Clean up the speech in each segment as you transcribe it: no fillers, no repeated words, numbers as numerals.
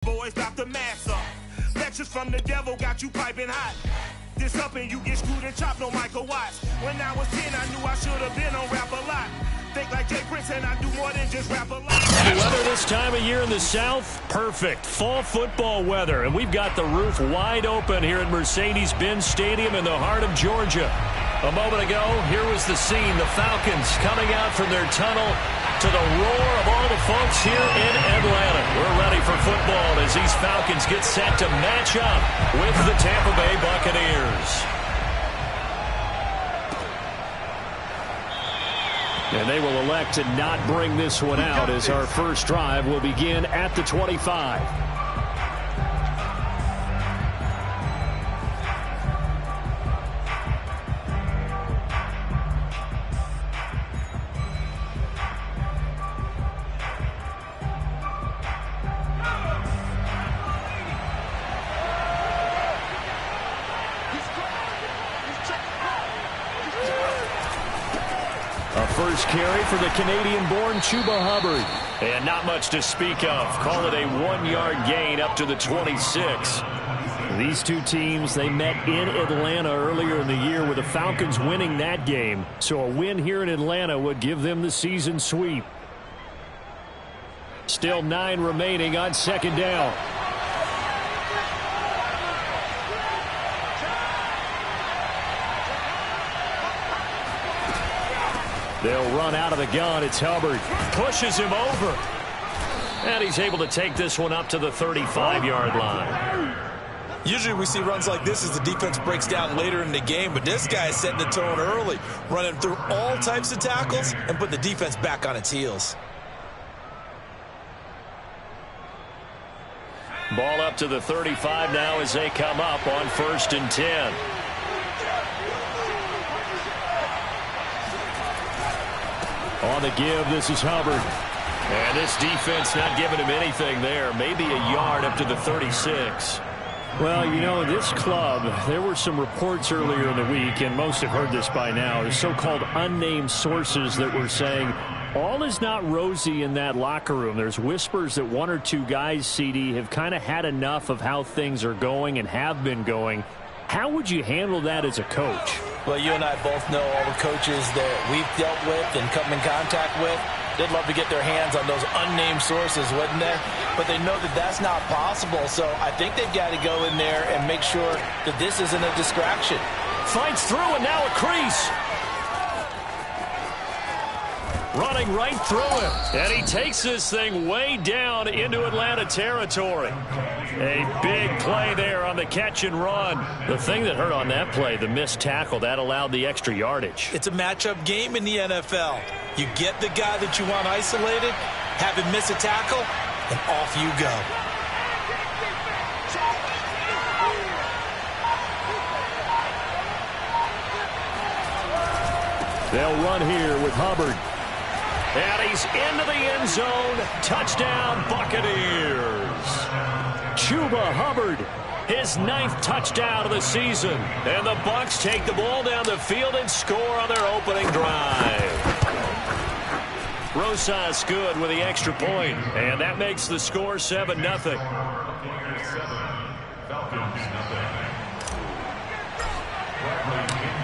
Boys, stop the mask up. Lectures from the devil got you piping hot. This up and you get screwed and chopped, no Michael Watts. When I was 10, I knew I should have been on Rap a Lot. Think like Jay Prince and I do more than just rap a lot. The weather this time of year in the South, perfect. Fall football weather, and we've got the roof wide open here at Mercedes-Benz Stadium in the heart of Georgia. A moment ago, here was the scene. The Falcons coming out from their tunnel to the roar of all the folks here in Atlanta. We're ready for football as these Falcons get set to match up with the Tampa Bay Buccaneers. And they will elect to not bring this one out as our first drive will begin at the 25. First carry for the Canadian-born Chuba Hubbard. And not much to speak of. Call it a 1-yard gain up to the 26. These two teams, they met in Atlanta earlier in the year with the Falcons winning that game. So a win here in Atlanta would give them the season sweep. Still 9 remaining on second down. They'll run out of the gun. It's Hubbard. Pushes him over. And he's able to take this one up to the 35-yard line. Usually we see runs like this as the defense breaks down later in the game, but this guy is setting the tone early, running through all types of tackles and put the defense back on its heels. Ball up to the 35 now as they come up on 1st and 10. On the give, this is Hubbard. And this defense not giving him anything there. Maybe a yard up to the 36. Well, you know, this club, there were some reports earlier in the week, and most have heard this by now, the so-called unnamed sources that were saying all is not rosy in that locker room. There's whispers that 1 or 2 guys, CD, have kind of had enough of how things are going and have been going. How would you handle that as a coach? Well, you and I both know all the coaches that we've dealt with and come in contact with. They'd love to get their hands on those unnamed sources, wouldn't they? But they know that that's not possible, so I think they've got to go in there and make sure that this isn't a distraction. Fights through, and now a crease. Running right through him. And he takes this thing way down into Atlanta territory. A big play there on the catch and run. The thing that hurt on that play, the missed tackle, that allowed the extra yardage. It's a matchup game in the NFL. You get the guy that you want isolated, have him miss a tackle, and off you go. They'll run here with Hubbard. And he's into the end zone. Touchdown, Buccaneers. Chuba Hubbard, his 9th touchdown of the season. And the Bucs take the ball down the field and score on their opening drive. Rosas good with the extra point. And that makes the score 7-0.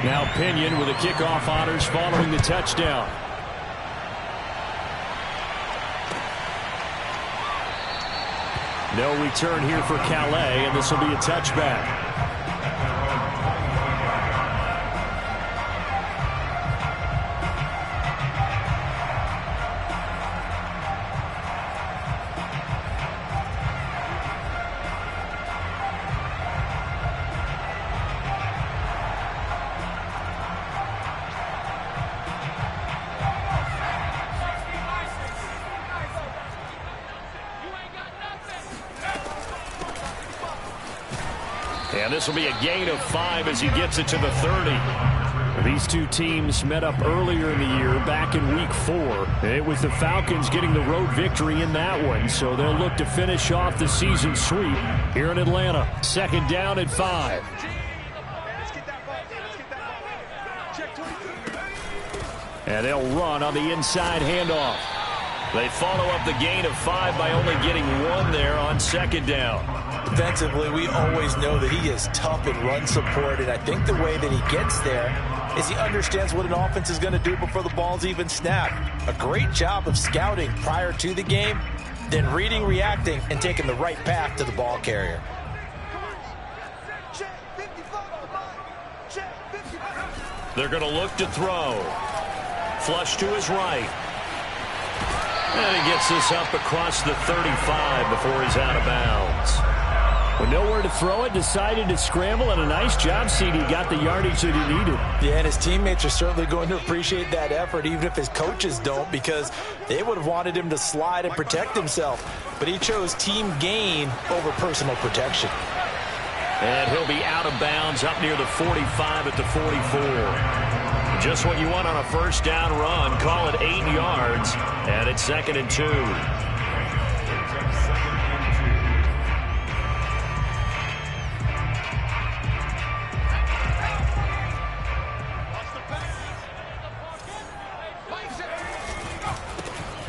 Now Pinion with the kickoff honors following the touchdown. No return here for Calais, and this will be a touchback. And this will be a gain of 5 as he gets it to the 30. These two teams met up earlier in the year, back in week 4. It was the Falcons getting the road victory in that one, so they'll look to finish off the season sweep here in Atlanta. 2nd down and 5. And they'll run on the inside handoff. They follow up the gain of 5 by only getting 1 there on 2nd down. Defensively, we always know that he is tough in run support, and I think the way that he gets there is he understands what an offense is going to do before the ball's even snapped. A great job of scouting prior to the game, then reading, reacting, and taking the right path to the ball carrier. They're going to look to throw. Flush to his right. And he gets this up across the 35 before he's out of bounds. With nowhere to throw it, decided to scramble, and a nice job, CD. Got the yardage that he needed. Yeah, and his teammates are certainly going to appreciate that effort, even if his coaches don't, because they would have wanted him to slide and protect himself. But he chose team gain over personal protection. And he'll be out of bounds up near the 45 at the 44. Just what you want on a first down run. Call it 8 yards, and it's 2nd and 2.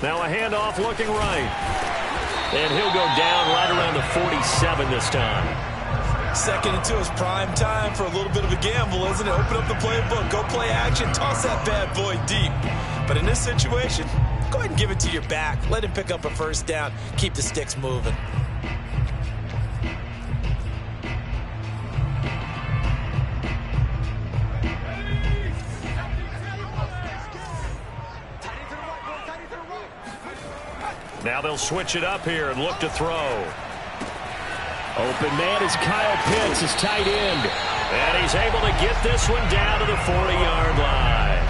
Now a handoff looking right. And he'll go down right around the 47 this time. 2nd and 2 is prime time for a little bit of a gamble, isn't it? Open up the playbook, go play action, toss that bad boy deep. But in this situation, go ahead and give it to your back. Let him pick up a first down. Keep the sticks moving. Now they'll switch it up here and look to throw. Open man is Kyle Pitts, his tight end. And he's able to get this one down to the 40-yard line.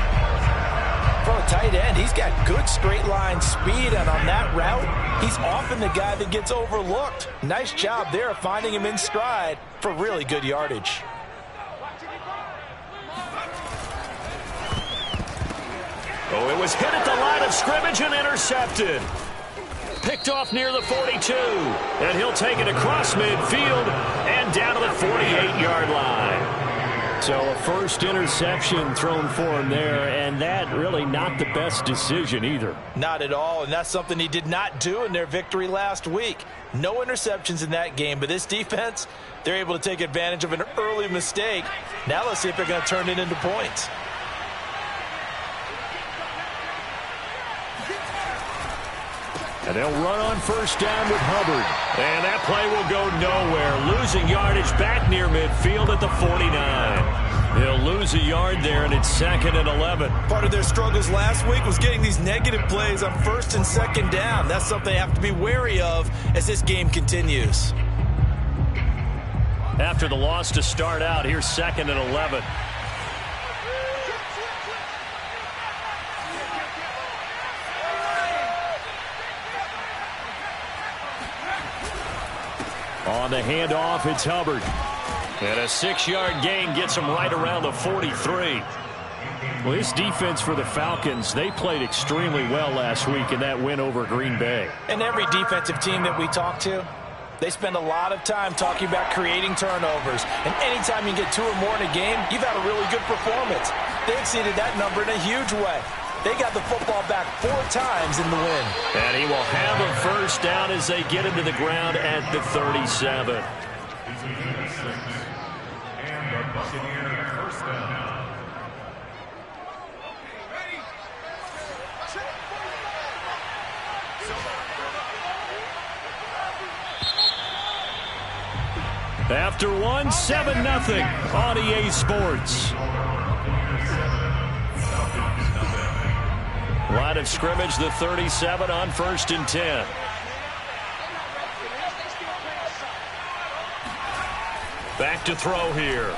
For a tight end, he's got good straight line speed, and on that route, he's often the guy that gets overlooked. Nice job there of finding him in stride for really good yardage. Oh, it was hit at the line of scrimmage and intercepted. Picked off near the 42, and he'll take it across midfield and down to the 48-yard line. So a first interception thrown for him there, and that really not the best decision either. Not at all, and that's something he did not do in their victory last week. No interceptions in that game, but this defense, they're able to take advantage of an early mistake. Now let's see if they're going to turn it into points. And they'll run on first down with Hubbard. And that play will go nowhere. Losing yardage back near midfield at the 49. They'll lose a yard there, and it's 2nd and 11. Part of their struggles last week was getting these negative plays on 1st and 2nd down. That's something they have to be wary of as this game continues. After the loss to start out, here's 2nd and 11. On the handoff, it's Hubbard. And a 6-yard gain gets him right around the 43. Well, this defense for the Falcons, they played extremely well last week in that win over Green Bay. And every defensive team that we talk to, they spend a lot of time talking about creating turnovers. And anytime you get 2 or more in a game, you've had a really good performance. They exceeded that number in a huge way. They got the football back 4 times in the win. And he will have a first down as they get him to the ground at the 37. And the Buccaneers first down. After one, 7-0 on EA Sports. Line of scrimmage, the 37 on 1st and 10. Back to throw here.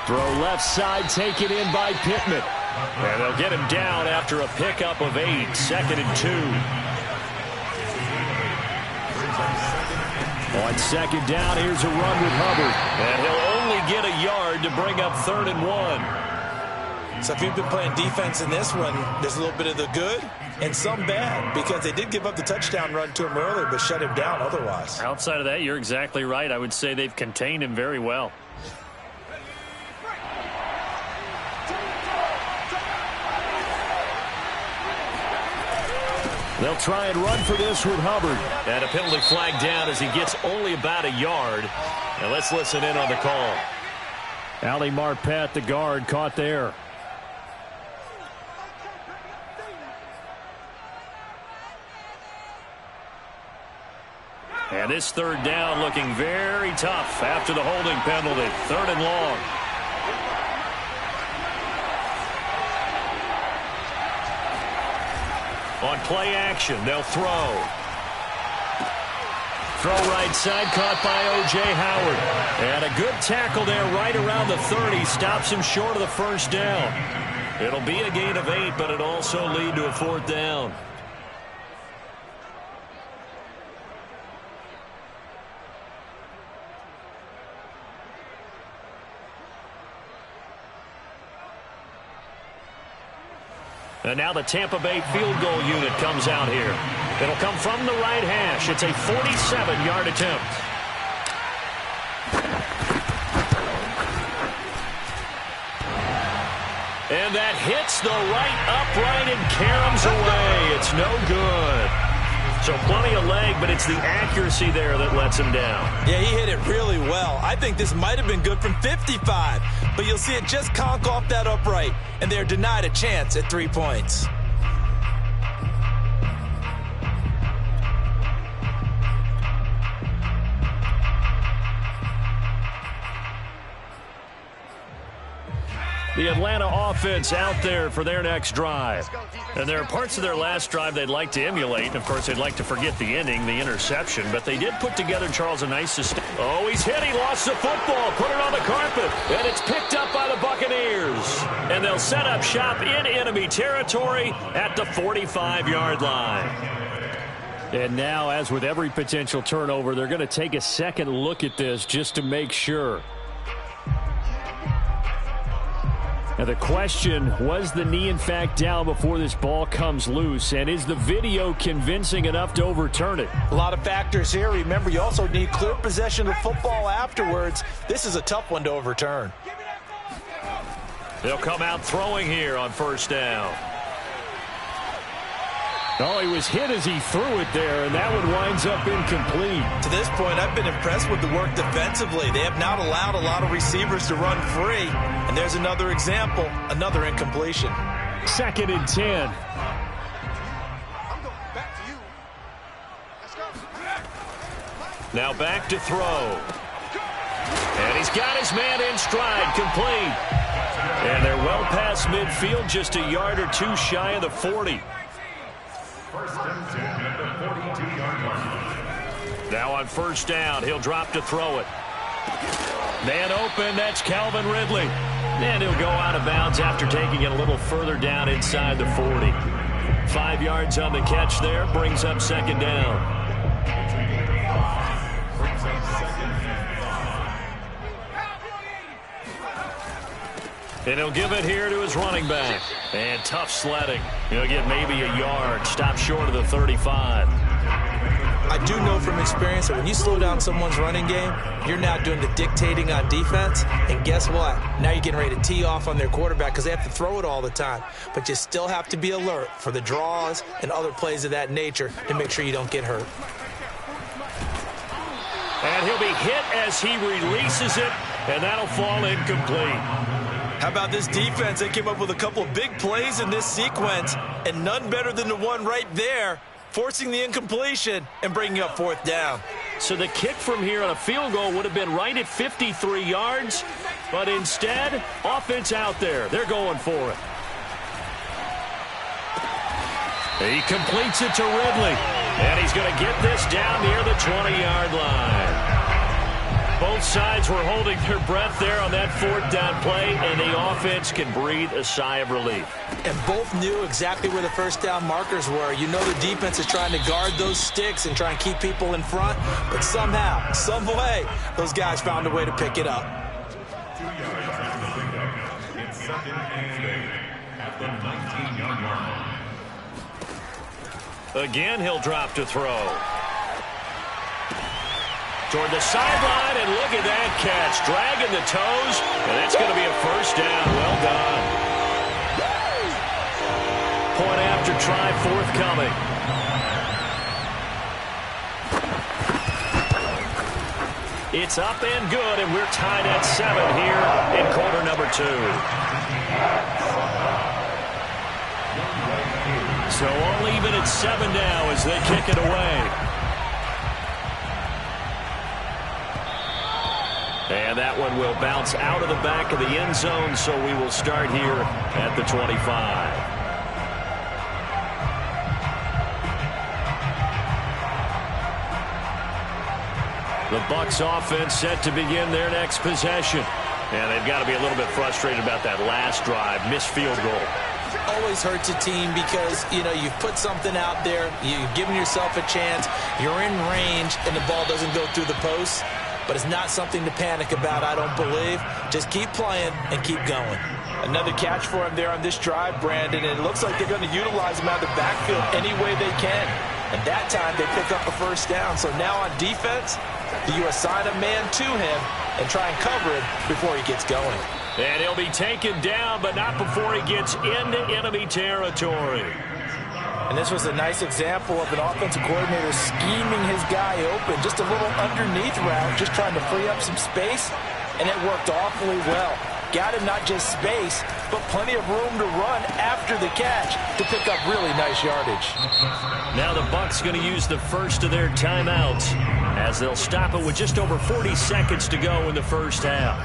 Throw left side, taken in by Pittman. And they'll get him down after a pickup of 8, 2nd and 2. On 2nd down, here's a run with Hubbard. And he'll only get a yard to bring up 3rd and 1. So if you've been playing defense in this one, there's a little bit of the good and some bad, because they did give up the touchdown run to him earlier but shut him down otherwise. Outside of that, you're exactly right. I would say they've contained him very well. They'll try and run for this with Hubbard. And a penalty flag down as he gets only about a yard. And let's listen in on the call. Ali Marpet, the guard, caught there. And this third down looking very tough after the holding penalty. 3rd and long. On play action, they'll throw. Throw right side, caught by O.J. Howard. And a good tackle there right around the 30. Stops him short of the first down. It'll be a gain of 8, but it'll also lead to a 4th down. And now the Tampa Bay field goal unit comes out here. It'll come from the right hash. It's a 47-yard attempt. And that hits the right upright and caroms away. It's no good. So plenty of leg, but it's the accuracy there that lets him down. Yeah, he hit it really well. I think this might have been good from 55, but you'll see it just conk off that upright, and they're denied a chance at 3 points. The Atlanta offense out there for their next drive. And there are parts of their last drive they'd like to emulate. Of course, they'd like to forget the ending, the interception. But they did put together, Charles, a nice system. Oh, he's hit. He lost the football. Put it on the carpet. And it's picked up by the Buccaneers. And they'll set up shop in enemy territory at the 45-yard line. And now, as with every potential turnover, they're going to take a second look at this just to make sure. Now the question, was the knee in fact down before this ball comes loose? And is the video convincing enough to overturn it? A lot of factors here. Remember, you also need clear possession of football afterwards. This is a tough one to overturn. They'll come out throwing here on 1st down. Oh, he was hit as he threw it there, and that one winds up incomplete. To this point, I've been impressed with the work defensively. They have not allowed a lot of receivers to run free. And there's another example, another incompletion. 2nd and 10. Now back to throw. And he's got his man in stride, complete. And they're well past midfield, just a yard or two shy of the 40. 1st and 10 at the 42-yard line. Now on 1st down, he'll drop to throw it. Man open, that's Calvin Ridley. And he'll go out of bounds after taking it a little further down inside the 40. 5 yards on the catch there, brings up 2nd down. And he'll give it here to his running back. And tough sledding. He'll get maybe a yard. Stop short of the 35. I do know from experience that when you slow down someone's running game, you're now doing the dictating on defense. And guess what? Now you're getting ready to tee off on their quarterback because they have to throw it all the time. But you still have to be alert for the draws and other plays of that nature to make sure you don't get hurt. And he'll be hit as he releases it, and that'll fall incomplete. How about this defense? They came up with a couple of big plays in this sequence, and none better than the one right there, forcing the incompletion and bringing up 4th down. So the kick from here on a field goal would have been right at 53 yards, but instead, offense out there. They're going for it. He completes it to Ridley, and he's going to get this down near the 20-yard line. Both sides were holding their breath there on that 4th down play, and the offense can breathe a sigh of relief. And both knew exactly where the 1st down markers were. You know the defense is trying to guard those sticks and try and keep people in front, but somehow, some way, those guys found a way to pick it up. 2 yards after the pickup. It's 2nd and 8 at the 19-yard line. Again, he'll drop to throw. Toward the sideline, and look at that catch. Dragging the toes, and it's going to be a 1st down. Well done. Point after try forthcoming. It's up and good, and we're tied at 7 here in quarter number 2. So all even at 7 now as they kick it away. And that one will bounce out of the back of the end zone, so we will start here at the 25. The Bucs offense set to begin their next possession. And they've got to be a little bit frustrated about that last drive, missed field goal. Always hurts a team because, you've put something out there, you've given yourself a chance, you're in range, and the ball doesn't go through the post. But it's not something to panic about, I don't believe. Just keep playing and keep going. Another catch for him there on this drive, Brandon. And it looks like they're going to utilize him out of the backfield any way they can. And that time they pick up a first down. So now on defense, you assign a man to him and try and cover him before he gets going. And he'll be taken down, but not before he gets into enemy territory. And this was a nice example of an offensive coordinator scheming his guy open. Just a little underneath route, just trying to free up some space, and it worked awfully well. Got him not just space, but plenty of room to run after the catch to pick up really nice yardage. Now the Bucs going to use the first of their timeouts as they'll stop it with just over 40 seconds to go in the first half.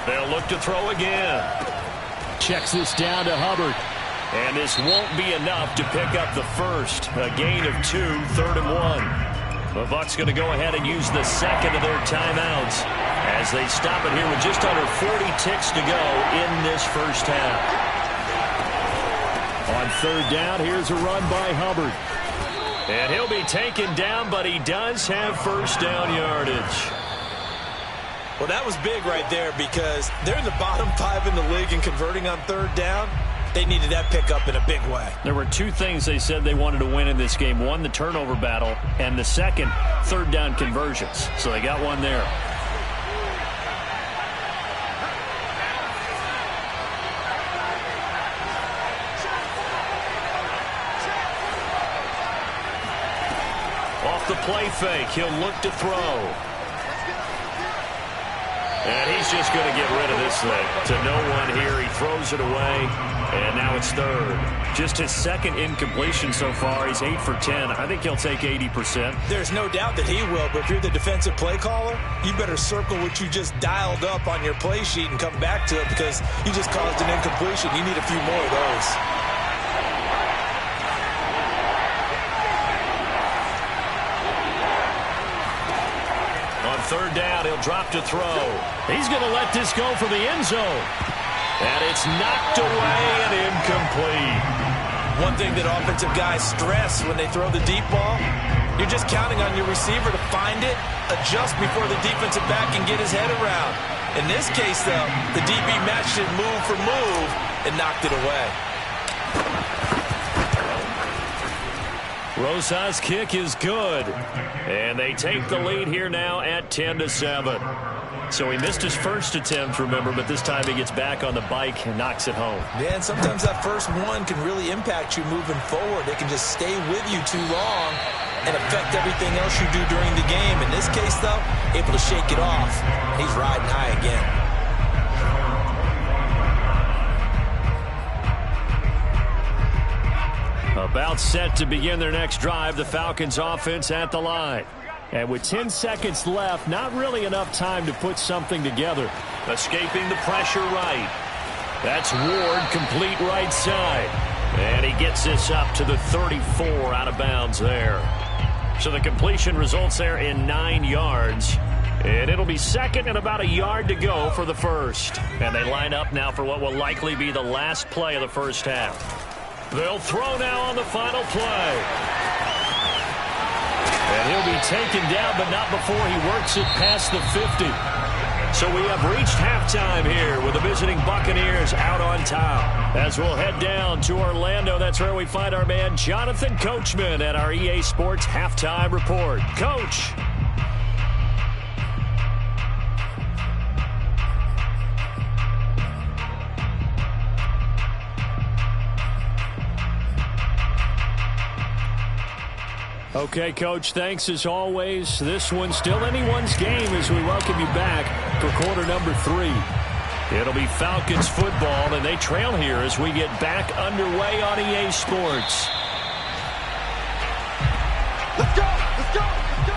They'll look to throw again. Checks this down to Hubbard. And this won't be enough to pick up the first. A gain of 2, 3rd and 1. The Bucs going to go ahead and use the second of their timeouts as they stop it here with just under 40 ticks to go in this first half. On 3rd down, here's a run by Hubbard. And he'll be taken down, but he does have first down yardage. Well, that was big right there because they're in the bottom 5 in the league and converting on 3rd down. They needed that pickup in a big way. There were 2 things they said they wanted to win in this game. One, the turnover battle, and the second, 3rd down conversions. So they got one there. Off the play fake, he'll look to throw. And he's just going to get rid of this thing. To no one here. He throws it away. And now it's 3rd. Just his second incompletion so far. He's 8 for 10. I think he'll take 80%. There's no doubt that he will. But if you're the defensive play caller, you better circle what you just dialed up on your play sheet and come back to it because you just caused an incompletion. You need a few more of those. On 3rd down, he'll drop to throw. He's going to let this go for the end zone. And it's knocked away and incomplete. One thing that offensive guys stress when they throw the deep ball, you're just counting on your receiver to find it, adjust before the defensive back can get his head around. In this case, though, the DB matched it move for move and knocked it away. Rosa's kick is good. And they take the lead here now at 10-7. So he missed his first attempt, remember, but this time he gets back on the bike and knocks it home. Man, sometimes that first one can really impact you moving forward. It can just stay with you too long and affect everything else you do during the game. In this case, though, able to shake it off. He's riding high again. About set to begin their next drive, the Falcons offense at the line. And with 10 seconds left, not really enough time to put something together. Escaping the pressure right. That's Ward, complete right side. And he gets this up to the 34 out of bounds there. So the completion results there in 9 yards. And it'll be second and about a yard to go for the first. And they line up now for what will likely be the last play of the first half. They'll throw now on the final play. And he'll be taken down, but not before he works it past the 50. So we have reached halftime here with the visiting Buccaneers out on top. As we'll head down to Orlando, that's where we find our man Jonathan Coachman at our EA Sports Halftime Report. Coach. Okay, Coach, thanks as always. This one's still anyone's game as we welcome you back for quarter number 3. It'll be Falcons football, and they trail here as we get back underway on EA Sports. Let's go! Let's go! Let's go!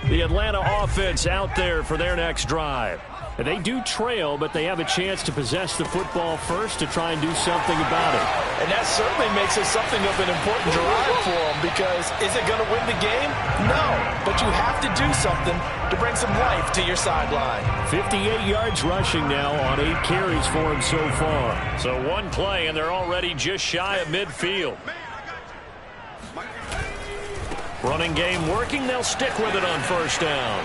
The Atlanta offense out there for their next drive. They do trail, but they have a chance to possess the football first to try and do something about it. And that certainly makes it something of an important drive for them, because is it going to win the game? No, but you have to do something to bring some life to your sideline. 58 yards rushing now on 8 carries for him so far. So one play, and they're already just shy of midfield. Running game working. They'll stick with it on first down.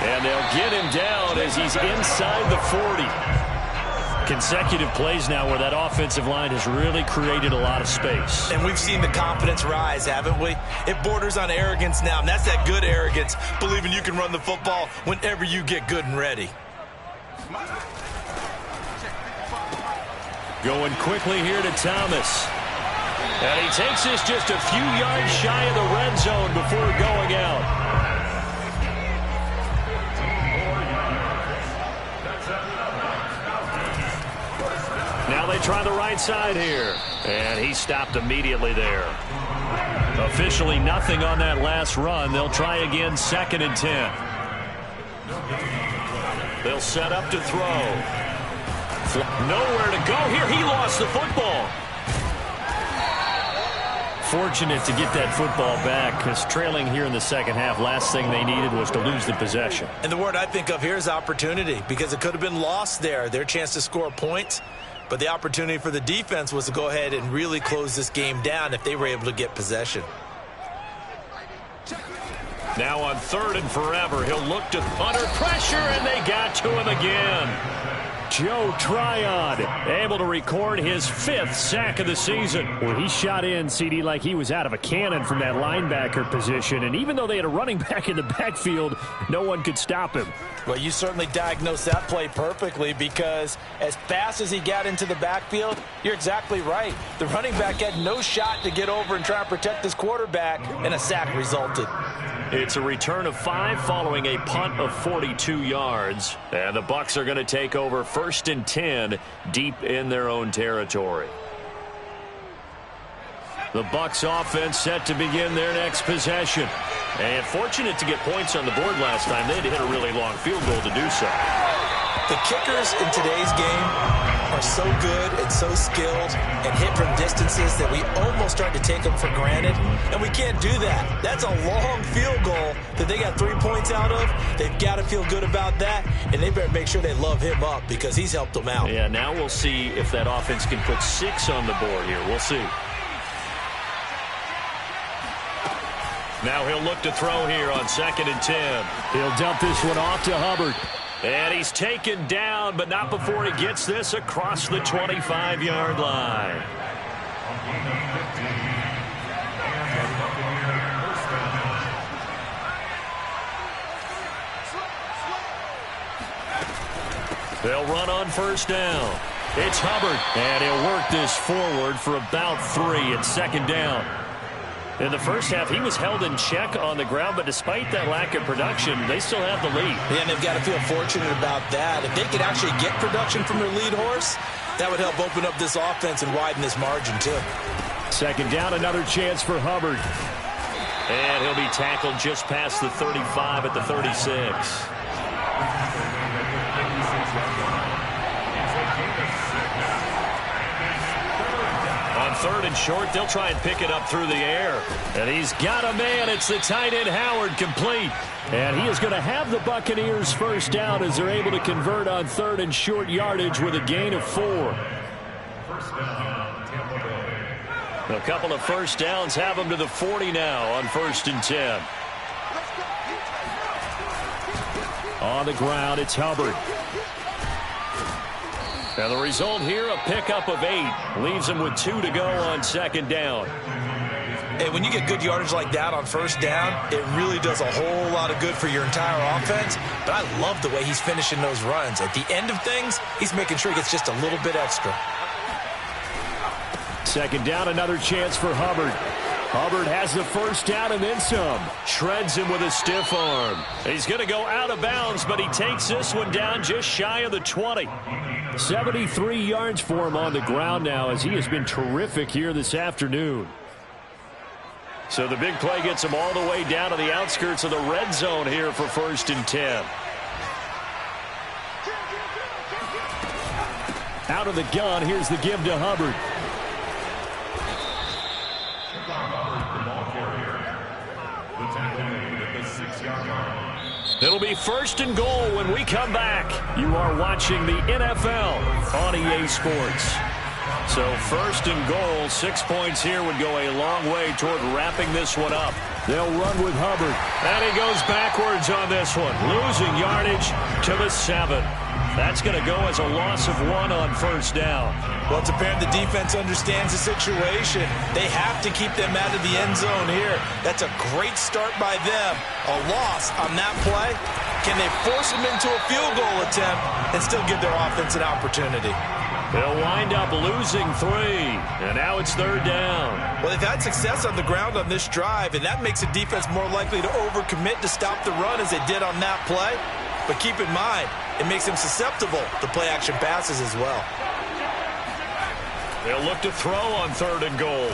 And they'll get him down as he's inside the 40. Consecutive plays now where that offensive line has really created a lot of space. And we've seen the confidence rise, haven't we? It borders on arrogance now, and that's that good arrogance, believing you can run the football whenever you get good and ready. Going quickly here to Thomas. And he takes this just a few yards shy of the red zone before going out. Now they try the right side here. And he stopped immediately there. Officially nothing on that last run. They'll try again 2nd and 10. They'll set up to throw. Nowhere to go here. He lost the football. Fortunate to get that football back, because trailing here in the second half, last thing they needed was to lose the possession. And the word I think of here is opportunity, because it could have been lost there. Their chance to score points. But the opportunity for the defense was to go ahead and really close this game down if they were able to get possession. Now on 3rd and forever, he'll look to under pressure, and they got to him again. Joe Tryon able to record his 5th sack of the season. Well, he shot in, CD, like he was out of a cannon from that linebacker position. And even though they had a running back in the backfield, no one could stop him. Well, you certainly diagnosed that play perfectly, because as fast as he got into the backfield, you're exactly right. The running back had no shot to get over and try and protect his quarterback, and a sack resulted. It's a return of 5 following a punt of 42 yards. And the Bucs are going to take over 1st and 10 deep in their own territory. The Bucs offense set to begin their next possession. And fortunate to get points on the board last time. They had to hit a really long field goal to do so. The kickers in today's game are so good and so skilled and hit from distances that we almost start to take them for granted, and we can't do that. That's a long field goal that they got 3 points out of. They've got to feel good about that, and they better make sure they love him up, because he's helped them out. Yeah, now we'll see if that offense can put 6 on the board here. We'll see. Now he'll look to throw here on 2nd and 10. He'll dump this one off to Hubbard. And he's taken down, but not before he gets this across the 25-yard line. They'll run on first down. It's Hubbard, and he'll work this forward for about 3 and 2nd down. In the first half, he was held in check on the ground, but despite that lack of production, they still have the lead. Yeah, and they've got to feel fortunate about that. If they could actually get production from their lead horse, that would help open up this offense and widen this margin, too. 2nd down, another chance for Hubbard. And he'll be tackled just past the 35 at the 36. On 3rd and short, they'll try and pick it up through the air. And he's got a man. It's the tight end Howard, complete. And he is going to have the Buccaneers first down as they're able to convert on 3rd and short yardage with a gain of 4. A couple of first downs have them to the 40 now on 1st and 10. On the ground, it's Hubbard. And the result here, a pickup of 8. Leaves them with 2 to go on 2nd down. And when you get good yardage like that on first down, it really does a whole lot of good for your entire offense. But I love the way he's finishing those runs. At the end of things, he's making sure he gets just a little bit extra. Second down, another chance for Hubbard. Hubbard has the first down and then some. Shreds him with a stiff arm. He's going to go out of bounds, but he takes this one down just shy of the 20. 73 yards for him on the ground now, as he has been terrific here this afternoon. So the big play gets him all the way down to the outskirts of the red zone here for 1st and 10. Out of the gun, here's the give to Hubbard. It'll be 1st and goal when we come back. You are watching the NFL on EA Sports. So 1st and goal, 6 points here would go a long way toward wrapping this one up. They'll run with Hubbard. And he goes backwards on this one, losing yardage to the 7. That's going to go as a loss of 1 on 1st down. Well, it's apparent the defense understands the situation. They have to keep them out of the end zone here. That's a great start by them. A loss on that play. Can they force them into a field goal attempt and still give their offense an opportunity? They'll wind up losing 3, and now it's 3rd down. Well, they've had success on the ground on this drive, and that makes the defense more likely to overcommit to stop the run as they did on that play. But keep in mind, it makes them susceptible to play-action passes as well. They'll look to throw on 3rd and goal.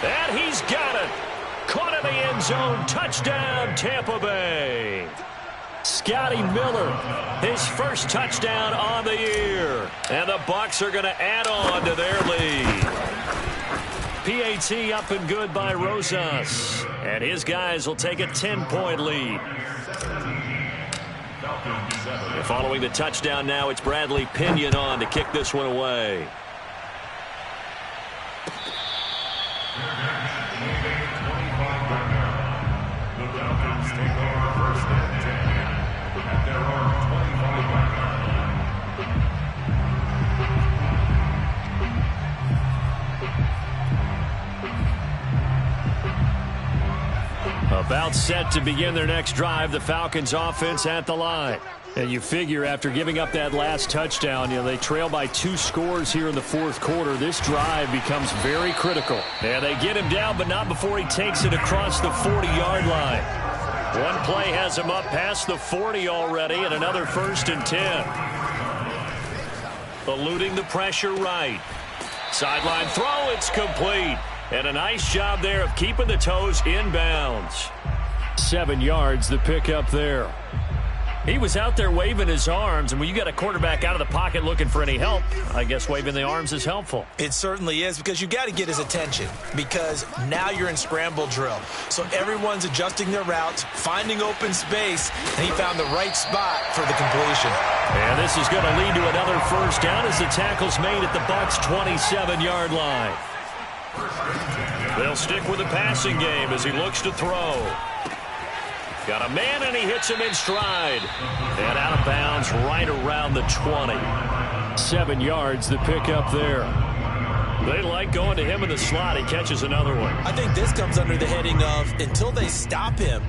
And he's got it. Caught in the end zone. Touchdown, Tampa Bay. Scotty Miller, his first touchdown on the year. And the Bucs are going to add on to their lead. PAT up and good by Rosas. And his guys will take a 10-point lead. And following the touchdown now, it's Bradley Pinion on to kick this one away. About set to begin their next drive, the Falcons offense at the line. And you figure after giving up that last touchdown, they trail by 2 scores here in the 4th quarter. This drive becomes very critical. And they get him down, but not before he takes it across the 40-yard line. One play has him up past the 40 already, and another 1st and 10. Eluding the pressure right. Sideline throw, it's complete. And a nice job there of keeping the toes inbounds. 7 yards, the pickup there. He was out there waving his arms, and when you got a quarterback out of the pocket looking for any help, I guess waving the arms is helpful. It certainly is, because you got to get his attention, because now you're in scramble drill. So everyone's adjusting their routes, finding open space, and he found the right spot for the completion. And this is going to lead to another 1st down as the tackle's made at the Bucs' 27-yard line. They'll stick with the passing game as he looks to throw. Got a man, and he hits him in stride. And out of bounds right around the 20. 7 yards, the pickup there. They like going to him in the slot. He catches another one. I think this comes under the heading of, until they stop him,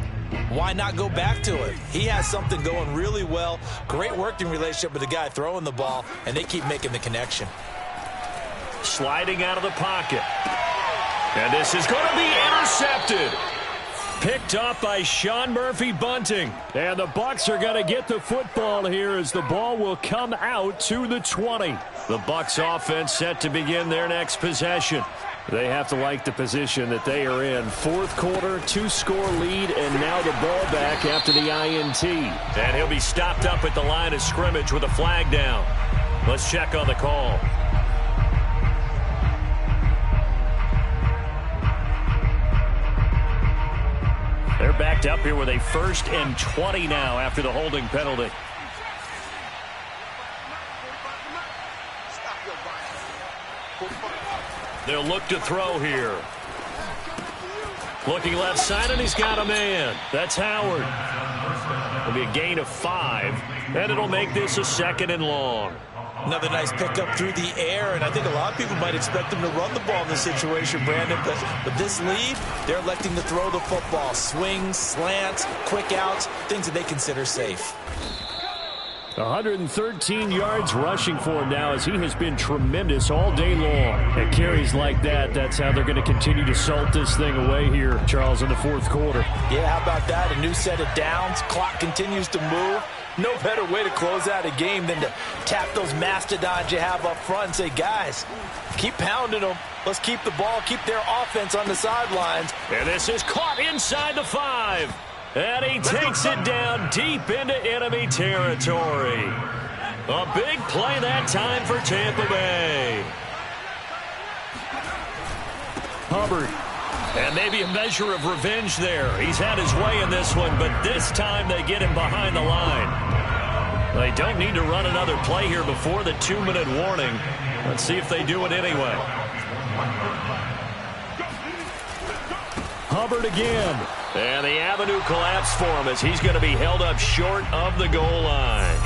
why not go back to it? He has something going really well. Great working relationship with the guy throwing the ball, and they keep making the connection. Sliding out of the pocket. And this is going to be intercepted. Picked up by Sean Murphy-Bunting. And the Bucs are going to get the football here as the ball will come out to the 20. The Bucs offense set to begin their next possession. They have to like the position that they are in. 4th quarter, 2-score lead, and now the ball back after the INT. And he'll be stopped up at the line of scrimmage with a flag down. Let's check on the call. They're backed up here with a 1st and 20 now after the holding penalty. They'll look to throw here. Looking left side, and he's got a man. That's Howard. It'll be a gain of 5, and it'll make this a 2nd and long. Another nice pickup through the air, and I think a lot of people might expect them to run the ball in this situation, Brandon, but with this lead, they're electing to throw the football. Swings, slants, quick outs, things that they consider safe. 113 yards rushing for him now, as he has been tremendous all day long. At carries like that, that's how they're going to continue to salt this thing away here, Charles, in the 4th quarter. Yeah, how about that? A new set of downs. Clock continues to move. No better way to close out a game than to tap those mastodons you have up front and say, guys, keep pounding them. Let's keep the ball, keep their offense on the sidelines. And this is caught inside the 5. And he takes it down deep into enemy territory. A big play that time for Tampa Bay. Hubbard. And maybe a measure of revenge there. He's had his way in this one, but this time they get him behind the line. They don't need to run another play here before the 2-minute warning. Let's see if they do it anyway. Hubbard again. And the avenue collapsed for him as he's going to be held up short of the goal line.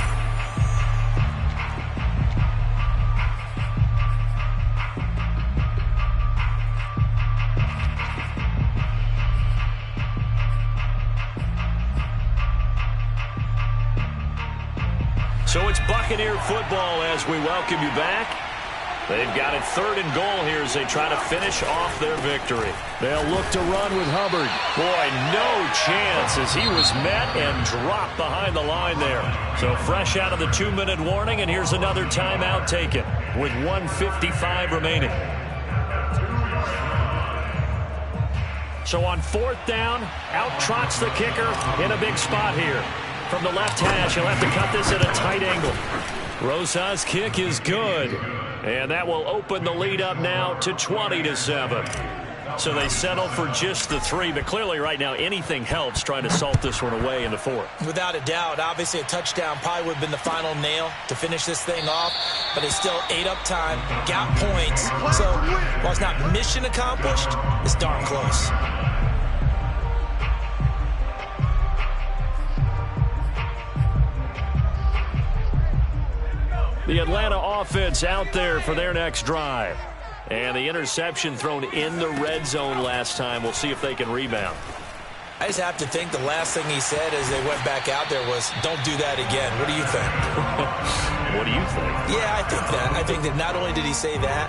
So it's Buccaneer football as we welcome you back. They've got it 3rd and goal here as they try to finish off their victory. They'll look to run with Hubbard. Boy, no chance as he was met and dropped behind the line there. So fresh out of the 2-minute warning, and here's another timeout taken with 1:55 remaining. So on 4th down, out trots the kicker in a big spot here. From the left hash, he'll have to cut this at a tight angle. Rosa's kick is good. And that will open the lead up now to 20-7. So they settle for just the 3, but clearly right now anything helps trying to salt this one away in the 4th. Without a doubt, obviously a touchdown probably would have been the final nail to finish this thing off, but they still ate up time, got points. So while it's not mission accomplished, it's darn close. The Atlanta offense out there for their next drive. And the interception thrown in the red zone last time. We'll see if they can rebound. I just have to think the last thing he said as they went back out there was, don't do that again. What do you think? What do you think? Yeah, I think that. I think that not only did he say that,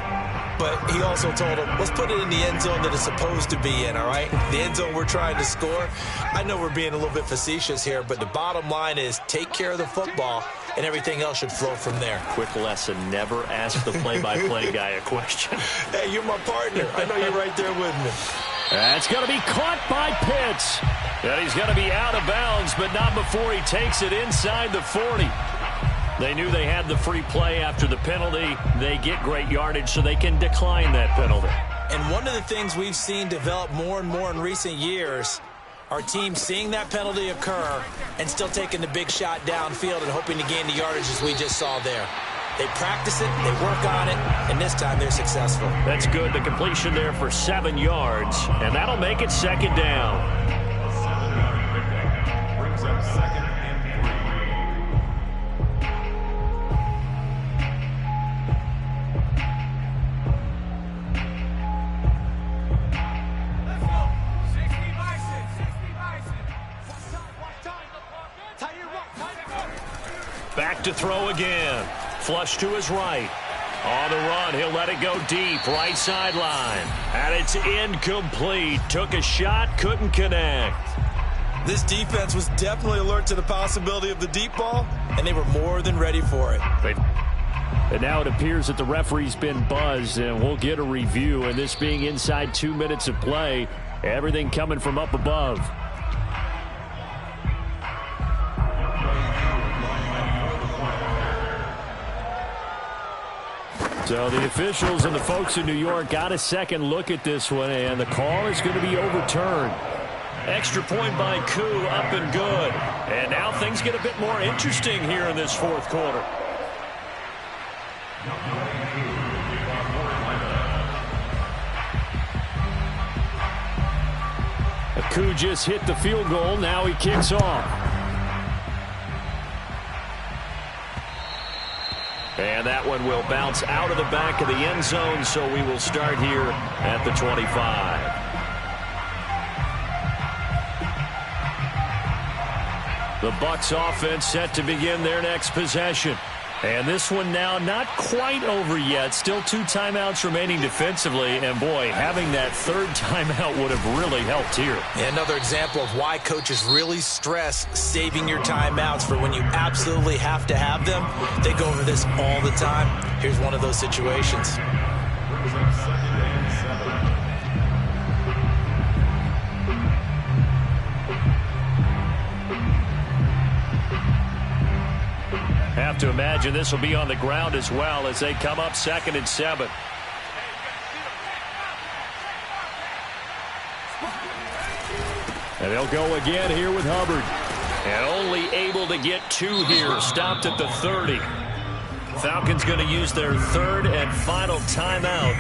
but he also told them, let's put it in the end zone that it's supposed to be in, all right? The end zone we're trying to score. I know we're being a little bit facetious here, but the bottom line is take care of the football, and everything else should flow from there. Quick lesson, never ask the play-by-play guy a question. Hey, you're my partner. I know you're right there with me. That's going to be caught by Pitts. And he's going to be out of bounds, but not before he takes it inside the 40. They knew they had the free play after the penalty. They get great yardage, so they can decline that penalty. And one of the things we've seen develop more and more in recent years, our team seeing that penalty occur and still taking the big shot downfield and hoping to gain the yardage as we just saw there. They practice it, they work on it, and this time they're successful. That's good. The completion there for 7 yards, and that'll make it 2nd down. Brings up 2nd and 3. Back to throw again. Flush to his right. On the run, he'll let it go deep, right sideline. And it's incomplete. Took a shot, couldn't connect. This defense was definitely alert to the possibility of the deep ball, and they were more than ready for it. And now it appears that the referee's been buzzed, and we'll get a review. And this being inside 2 minutes of play, everything coming from up above. So the officials and the folks in New York got a second look at this one, and the call is going to be overturned. Extra point by Koo, up and good. And now things get a bit more interesting here in this 4th quarter. Koo just hit the field goal. Now he kicks off. And that one will bounce out of the back of the end zone, so we will start here at the 25. The Bucs offense set to begin their next possession. And this one now not quite over yet. Still 2 timeouts remaining defensively. And, boy, having that third timeout would have really helped here. Another example of why coaches really stress saving your timeouts for when you absolutely have to have them. They go over this all the time. Here's one of those situations. Have to imagine this will be on the ground as well as they come up 2nd and 7. And they'll go again here with Hubbard. And only able to get 2 here. Stopped at the 30. Falcons going to use their 3rd and final timeout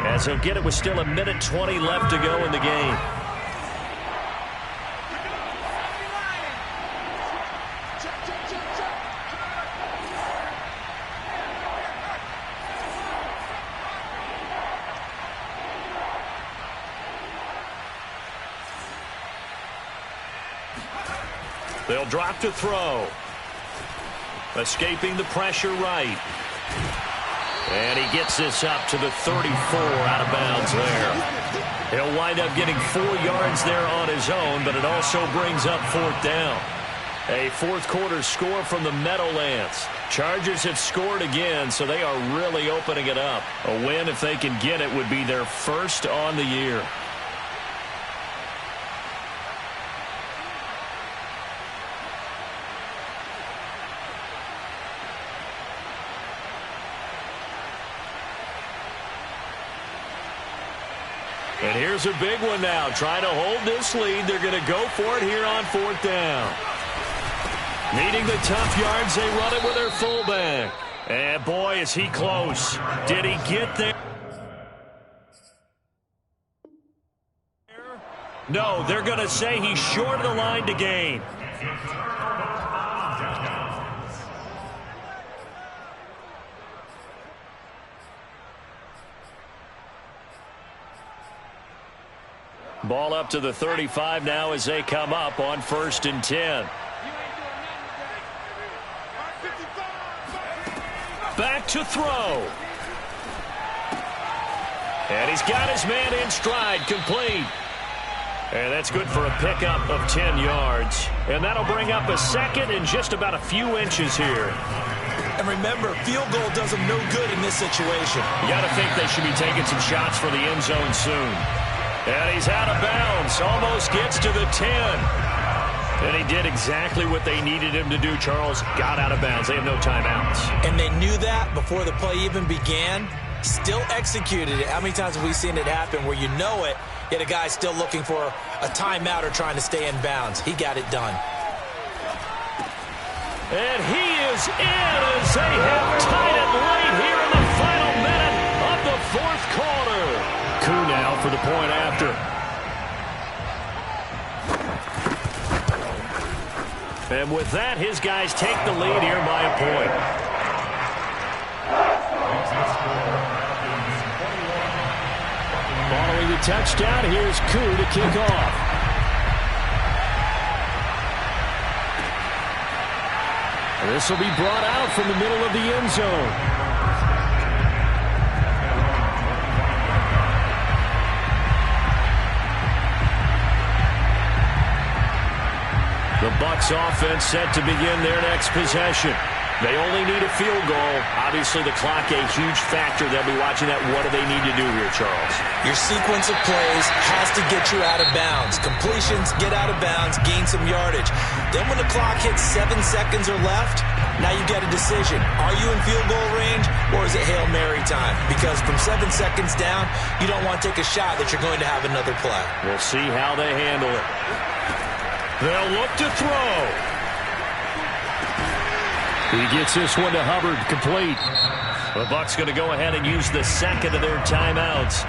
as they'll get it with still 1:20 left to go in the game. They'll drop to throw. Escaping the pressure right. And he gets this up to the 34 out of bounds there. He'll wind up getting 4 yards there on his own, but it also brings up 4th down. A 4th quarter score from the Meadowlands. Chargers have scored again, so they are really opening it up. A win, if they can get it, would be their first on the year. And here's a big one now. Trying to hold this lead. They're going to go for it here on 4th down. Needing the tough yards, they run it with their fullback. And boy, is he close. Did he get there? No, they're going to say he's short of the line to gain. Ball up to the 35 now as they come up on 1st and 10. Back to throw. And he's got his man in stride, complete. And that's good for a pickup of 10 yards. And that'll bring up a 2nd and just about a few inches here. And remember, field goal does them no good in this situation. You got to think they should be taking some shots for the end zone soon. And he's out of bounds. Almost gets to the 10. And he did exactly what they needed him to do, Charles. Got out of bounds. They have no timeouts. And they knew that before the play even began. Still executed it. How many times have we seen it happen where you know it, yet a guy's still looking for a timeout or trying to stay in bounds? He got it done. And he is in as they have tied it late here in the final minute of the 4th quarter. Koo now for the point after. And with that, his guys take the lead here by a point. Following the touchdown, here's Koo to kick off. This will be brought out from the middle of the end zone. The Bucs offense set to begin their next possession. They only need a field goal. Obviously, the clock a huge factor. They'll be watching that. What do they need to do here, Charles? Your sequence of plays has to get you out of bounds. Completions, get out of bounds, gain some yardage. Then when the clock hits 7 seconds or left, now you get a decision. Are you in field goal range, or is it Hail Mary time? Because from 7 seconds down, you don't want to take a shot that you're going to have another play. We'll see how they handle it. They'll look to throw. He gets this one to Hubbard, complete. The Bucs going to go ahead and use the 2nd of their timeouts.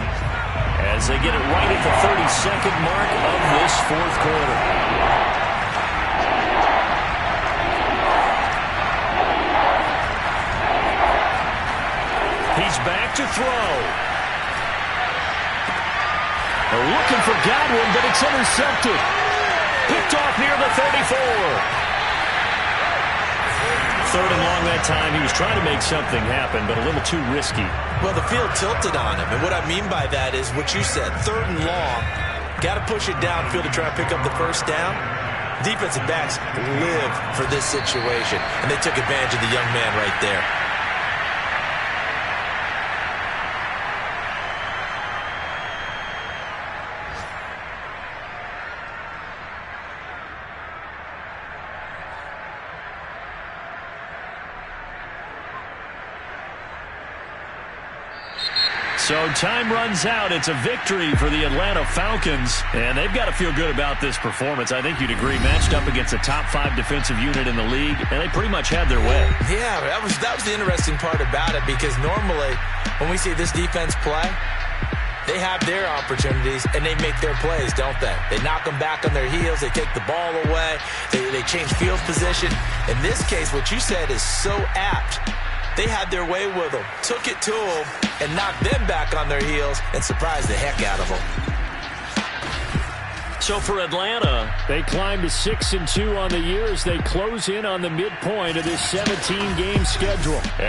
as they get it right at the 32nd mark of this fourth quarter. He's back to throw. They're looking for Godwin, but it's intercepted. Picked off near the 34. Third and long that time. He was trying to make something happen, but a little too risky. Well, the field tilted on him, and what I mean by that is what you said. Third and long, got to push it downfield to try and pick up the first down. Defensive backs live for this situation, and they took advantage of the young man right there. So time runs out. It's a victory for the Atlanta Falcons, and they've got to feel good about this performance. I think you'd agree. Matched up against a top 5 defensive unit in the league, and they pretty much had their way. Yeah, that was the interesting part about it, because normally when we see this defense play, they have their opportunities and they make their plays, don't they? They knock them back on their heels. They take the ball away. They change field position. In this case, what you said is so apt. They had their way with them, took it to them, and knocked them back on their heels and surprised the heck out of them. So for Atlanta, they climb to 6-2 on the year as they close in on the midpoint of this 17-game schedule.